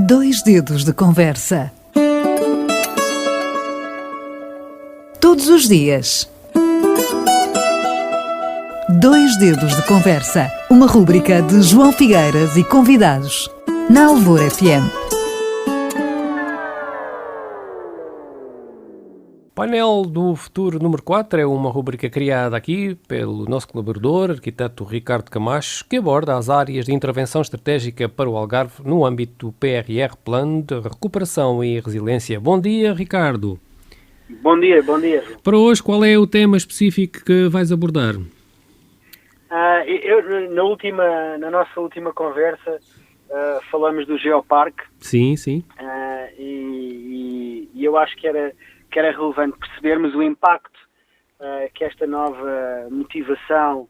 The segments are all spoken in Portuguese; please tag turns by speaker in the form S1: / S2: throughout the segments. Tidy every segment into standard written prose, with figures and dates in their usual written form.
S1: Dois dedos de conversa. Todos os dias. Dois dedos de conversa. Uma rúbrica de João Figueiras e convidados. Na Alvor FM.
S2: Painel do Futuro número 4 é uma rubrica criada aqui pelo nosso colaborador, arquiteto Ricardo Camacho, que aborda as áreas de intervenção estratégica para o Algarve no âmbito do PRR, Plano de Recuperação e Resiliência. Bom dia, Ricardo.
S3: Bom dia, bom dia.
S2: Para hoje, qual é o tema específico que vais abordar?
S3: Na nossa última conversa, falamos do Geoparque.
S2: Sim.
S3: E eu acho que era relevante percebermos o impacto que esta nova motivação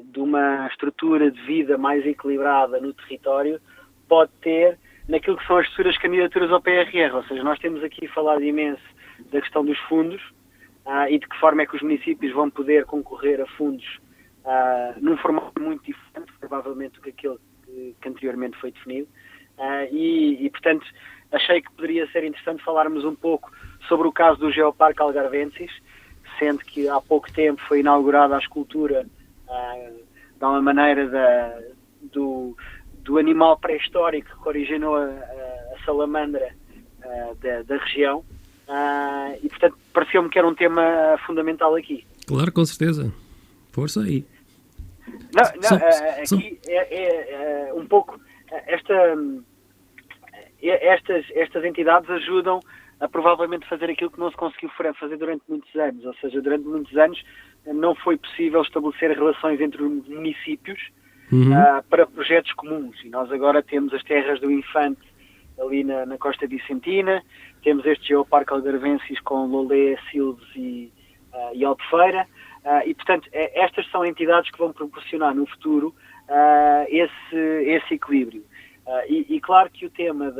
S3: de uma estrutura de vida mais equilibrada no território pode ter naquilo que são as futuras candidaturas ao PRR. Ou seja, nós temos aqui falado imenso da questão dos fundos e de que forma é que os municípios vão poder concorrer a fundos num formato muito diferente, provavelmente, do que aquele que anteriormente foi definido. Portanto, achei que poderia ser interessante falarmos um pouco sobre o caso do Geoparque Algarvensis, sendo que há pouco tempo foi inaugurada a escultura, de uma maneira, do animal pré-histórico que originou a salamandra da região. E, portanto, pareceu-me que era um tema fundamental aqui.
S2: Claro, com certeza. Força aí.
S3: Aqui é um pouco... Estas entidades ajudam a provavelmente fazer aquilo que não se conseguiu fazer durante muitos anos. Ou seja, durante muitos anos não foi possível estabelecer relações entre os municípios para projetos comuns. E nós agora temos as terras do Infante ali na Costa Vicentina, temos este Geoparque Algarvensis com Lolé, Silves e Albufeira. E, portanto, estas são entidades que vão proporcionar no futuro esse equilíbrio. E claro que o tema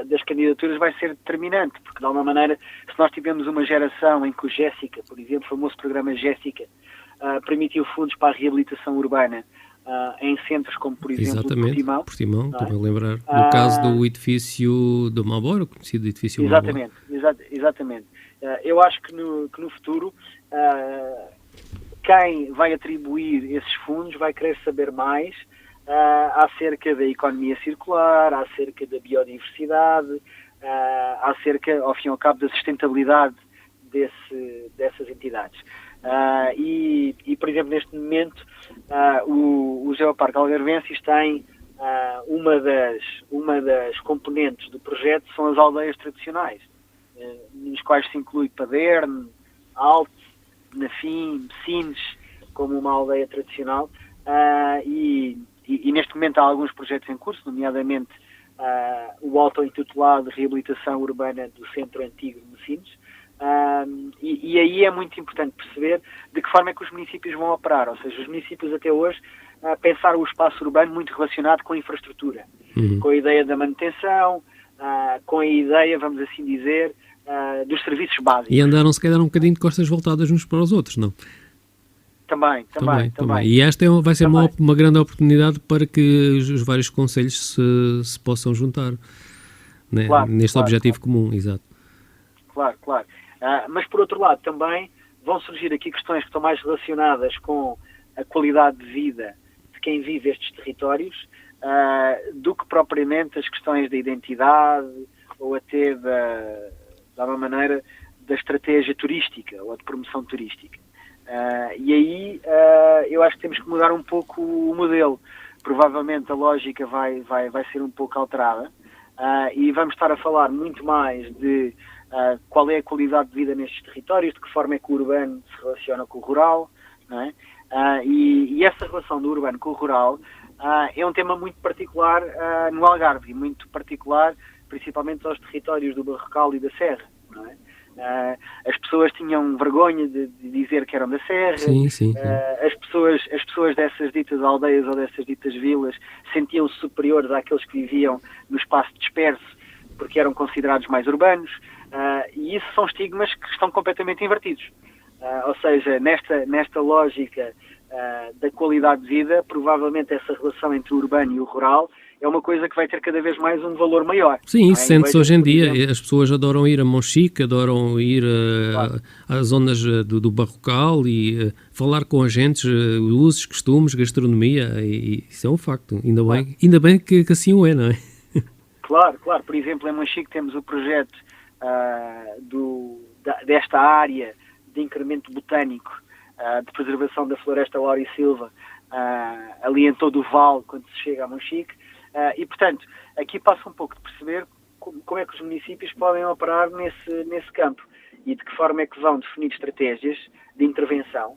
S3: das candidaturas vai ser determinante, porque de alguma maneira, se nós tivermos uma geração em que o Jéssica, por exemplo, o famoso programa Jéssica, permitiu fundos para a reabilitação urbana em centros como, por exemplo,
S2: Portimão, estou a lembrar. No caso do edifício do Malboro, conhecido edifício Malboro.
S3: Exatamente. Eu acho que no futuro quem vai atribuir esses fundos vai querer saber mais acerca da economia circular, acerca da biodiversidade, acerca, ao fim e ao cabo, da sustentabilidade dessas entidades. Por exemplo, neste momento, o Geoparque Algarvensis tem uma das componentes do projeto são as aldeias tradicionais, nos quais se inclui Paderne, Alte, Nafim, Sines, como uma aldeia tradicional, e neste momento há alguns projetos em curso, nomeadamente o auto-intitulado Reabilitação Urbana do Centro Antigo de Messines. E aí é muito importante perceber de que forma é que os municípios vão operar. Ou seja, os municípios até hoje pensaram o espaço urbano muito relacionado com a infraestrutura, com a ideia da manutenção, com a ideia, vamos assim dizer, dos serviços básicos.
S2: E andaram se calhar um bocadinho de costas voltadas uns para os outros, não?
S3: Também.
S2: E esta vai ser uma grande oportunidade para que os vários concelhos se possam juntar, né? Neste objetivo comum, exato.
S3: Claro. Mas, por outro lado, também vão surgir aqui questões que estão mais relacionadas com a qualidade de vida de quem vive estes territórios do que propriamente as questões da identidade ou até, de alguma maneira, da estratégia turística ou de promoção turística. E aí eu acho que temos que mudar um pouco o modelo. Provavelmente a lógica vai ser um pouco alterada e vamos estar a falar muito mais de qual é a qualidade de vida nestes territórios, de que forma é que o urbano se relaciona com o rural, não é? E essa relação do urbano com o rural é um tema muito particular no Algarve, e muito particular principalmente aos territórios do Barrocal e da Serra, não é? As pessoas tinham vergonha de dizer que eram da Serra.
S2: Sim.
S3: As pessoas dessas ditas aldeias ou dessas ditas vilas sentiam-se superiores àqueles que viviam no espaço disperso porque eram considerados mais urbanos, e isso são estigmas que estão completamente invertidos. Ou seja, nesta lógica da qualidade de vida, provavelmente essa relação entre o urbano e o rural é uma coisa que vai ter cada vez mais um valor maior.
S2: Sim, isso sente-se hoje em dia.
S3: Exemplo,
S2: As pessoas adoram ir a Monchique, adoram ir
S3: claro,
S2: às zonas do Barrocal e falar com agentes, usos, costumes, gastronomia, e isso é um facto. Ainda bem que assim o é, não é?
S3: Claro. Por exemplo, em Monchique temos o projeto desta área de incremento botânico, de preservação da floresta Lauro e Silva, ali em todo o vale, quando se chega a Monchique. E, portanto, aqui passa um pouco de perceber como é que os municípios podem operar nesse campo e de que forma é que vão definir estratégias de intervenção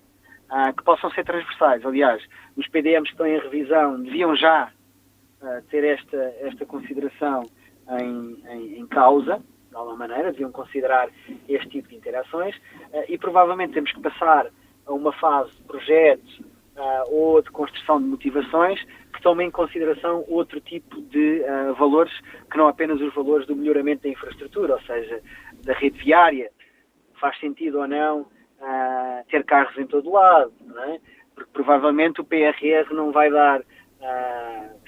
S3: que possam ser transversais. Aliás, os PDMs que estão em revisão deviam já ter esta consideração em causa, de alguma maneira, deviam considerar este tipo de interações e provavelmente temos que passar a uma fase de projetos ou de construção de motivações que tomem em consideração outro tipo de valores que não apenas os valores do melhoramento da infraestrutura, ou seja, da rede viária. Faz sentido ou não ter carros em todo lado, não é? Porque provavelmente o PRR não vai dar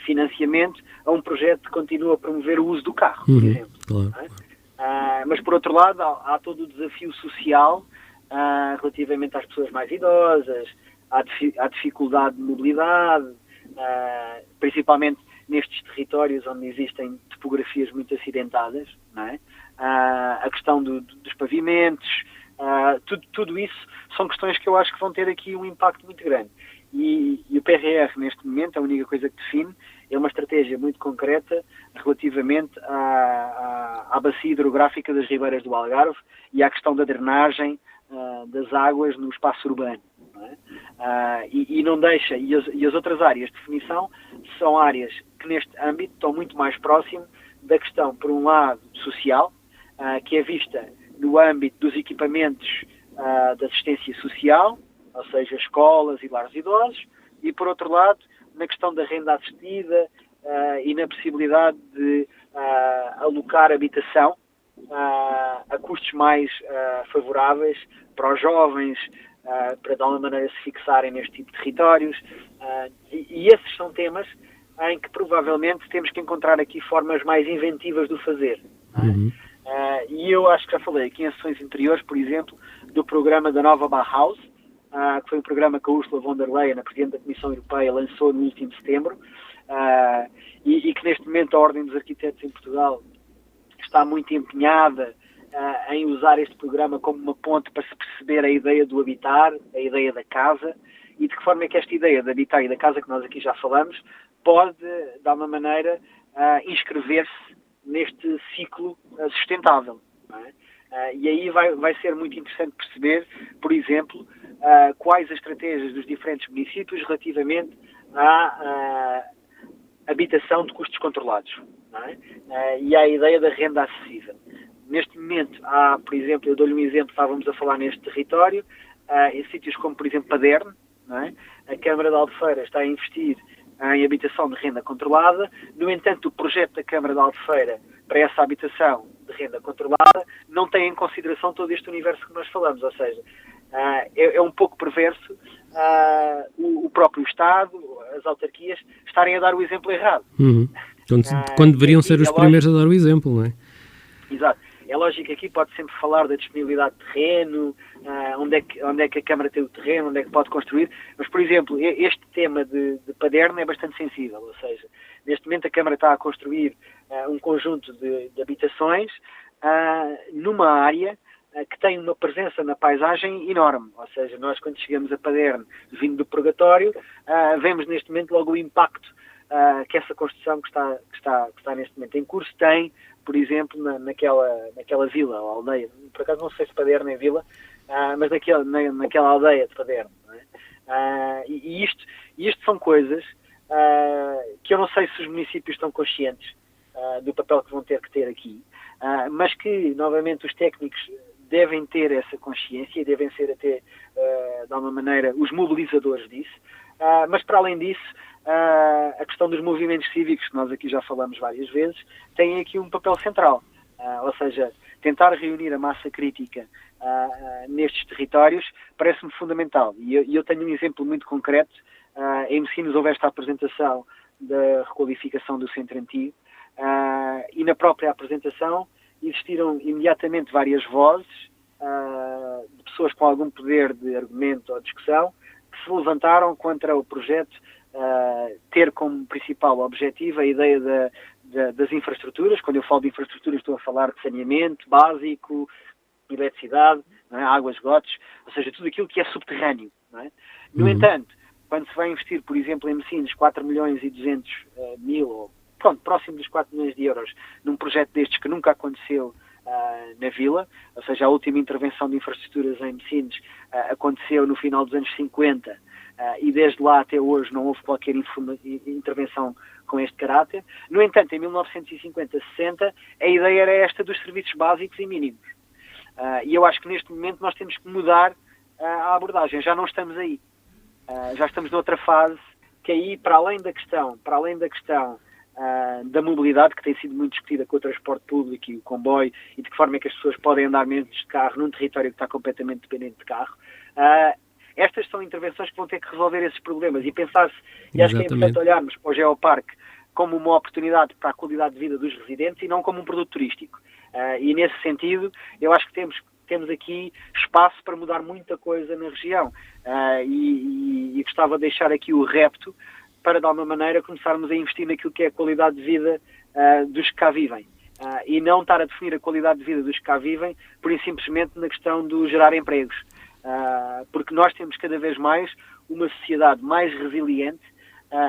S3: financiamento a um projeto que continua a promover o uso do carro, por exemplo.
S2: Claro.
S3: Não é? Mas, por outro lado, há todo o desafio social relativamente às pessoas mais idosas, à dificuldade de mobilidade, principalmente nestes territórios onde existem topografias muito acidentadas, não é? A questão dos pavimentos, tudo isso são questões que eu acho que vão ter aqui um impacto muito grande. E o PRR, neste momento, a única coisa que define é uma estratégia muito concreta relativamente à bacia hidrográfica das ribeiras do Algarve e à questão da drenagem das águas no espaço urbano. Não é? E não deixa, e as outras áreas de definição são áreas que neste âmbito estão muito mais próximo da questão, por um lado, social, que é vista no âmbito dos equipamentos de assistência social, ou seja, escolas e lares de idosos, e por outro lado, na questão da renda assistida e na possibilidade de alocar habitação a custos mais favoráveis para os jovens, para de alguma maneira se fixarem neste tipo de territórios. E esses são temas em que provavelmente temos que encontrar aqui formas mais inventivas de o fazer. E eu acho que já falei aqui em sessões anteriores, por exemplo, do programa da nova Bauhaus, que foi um programa que a Ursula von der Leyen, a Presidente da Comissão Europeia, lançou no último setembro, e que neste momento a Ordem dos Arquitetos em Portugal está muito empenhada em usar este programa como uma ponte para se perceber a ideia do habitar, a ideia da casa, e de que forma é que esta ideia de habitar e da casa que nós aqui já falamos pode, de alguma maneira, inscrever-se neste ciclo sustentável. Não é? E aí vai ser muito interessante perceber, por exemplo, quais as estratégias dos diferentes municípios relativamente à habitação de custos controlados. Não é? E à ideia da renda acessível. Neste momento, por exemplo, eu dou-lhe um exemplo, estávamos a falar neste território, em sítios como, por exemplo, Paderne, não é? A Câmara de Albufeira está a investir em habitação de renda controlada. No entanto, o projeto da Câmara de Albufeira para essa habitação de renda controlada não tem em consideração todo este universo que nós falamos, ou seja, é um pouco perverso o próprio Estado, as autarquias, estarem a dar o exemplo errado.
S2: Quando deveriam ser os primeiros a dar o exemplo, não é?
S3: Exato. É lógico que aqui pode sempre falar da disponibilidade de terreno, onde é que a Câmara tem o terreno, onde é que pode construir, mas, por exemplo, este tema de Paderne é bastante sensível, ou seja, neste momento a Câmara está a construir um conjunto de habitações numa área que tem uma presença na paisagem enorme, ou seja, nós quando chegamos a Paderne, vindo do Purgatório, vemos neste momento logo o impacto que essa construção que está neste momento em curso tem, por exemplo, naquela vila ou aldeia, por acaso não sei se Paderne é vila, mas naquela aldeia de Paderne. Não é? E isto são coisas que eu não sei se os municípios estão conscientes do papel que vão ter que ter aqui, mas que, novamente, os técnicos devem ter essa consciência e devem ser até, de alguma maneira, os mobilizadores disso. Mas, para além disso, a questão dos movimentos cívicos, que nós aqui já falamos várias vezes, tem aqui um papel central. Ou seja, tentar reunir a massa crítica nestes territórios parece-me fundamental. E eu tenho um exemplo muito concreto. Em Messinos houve esta apresentação da requalificação do centro antigo, e na própria apresentação existiram imediatamente várias vozes de pessoas com algum poder de argumento ou discussão que se levantaram contra o projeto ter como principal objetivo a ideia das infraestruturas. Quando eu falo de infraestruturas estou a falar de saneamento básico, eletricidade, não é? Água, esgotos, ou seja, tudo aquilo que é subterrâneo. Não é? No entanto, quando se vai investir, por exemplo, em Messinos 4 milhões e 200 mil, ou próximo dos 4 milhões de euros, num projeto destes que nunca aconteceu na Vila, ou seja, a última intervenção de infraestruturas em Messinos aconteceu no final dos anos 50, e desde lá até hoje não houve qualquer intervenção com este caráter. No entanto, em 1950-60, a ideia era esta dos serviços básicos e mínimos. E eu acho que neste momento nós temos que mudar a abordagem. Já não estamos aí. Já estamos noutra fase que aí, para além da questão da mobilidade, que tem sido muito discutida com o transporte público e o comboio, e de que forma é que as pessoas podem andar menos de carro num território que está completamente dependente de carro, estas são intervenções que vão ter que resolver esses problemas e pensar-se, e acho que é importante olharmos para o Geoparque como uma oportunidade para a qualidade de vida dos residentes e não como um produto turístico. E nesse sentido, eu acho que temos aqui espaço para mudar muita coisa na região, e gostava de deixar aqui o repto para, de alguma maneira, começarmos a investir naquilo que é a qualidade de vida dos que cá vivem. E não estar a definir a qualidade de vida dos que cá vivem por e simplesmente na questão do gerar empregos. Porque nós temos cada vez mais uma sociedade mais resiliente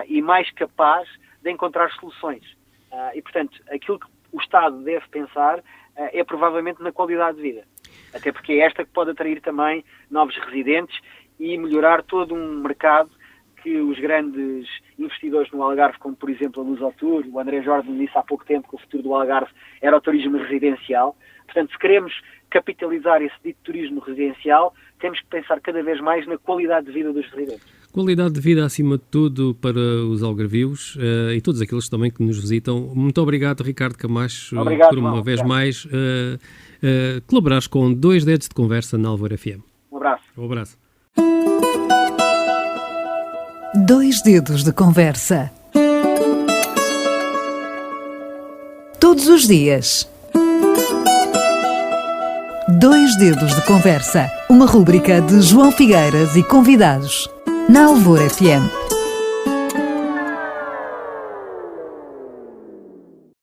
S3: e mais capaz de encontrar soluções. E, portanto, aquilo que o Estado deve pensar é provavelmente na qualidade de vida. Até porque é esta que pode atrair também novos residentes e melhorar todo um mercado que os grandes investidores no Algarve, como por exemplo a Lusotur, o André Jordan disse há pouco tempo que o futuro do Algarve era o turismo residencial. Portanto, se queremos capitalizar esse dito turismo residencial, temos que pensar cada vez mais na qualidade de vida dos residentes.
S2: Qualidade de vida acima de tudo para os algarvios e todos aqueles também que nos visitam. Muito obrigado, Ricardo Camacho, por uma vez mais colaborares com 2 dedos de conversa na Alvoura FM.
S3: Um abraço.
S2: Um abraço.
S1: 2 dedos de conversa. Todos os dias. 2 dedos de conversa. Uma rúbrica de João Figueiras e convidados. Na Alvoura FM.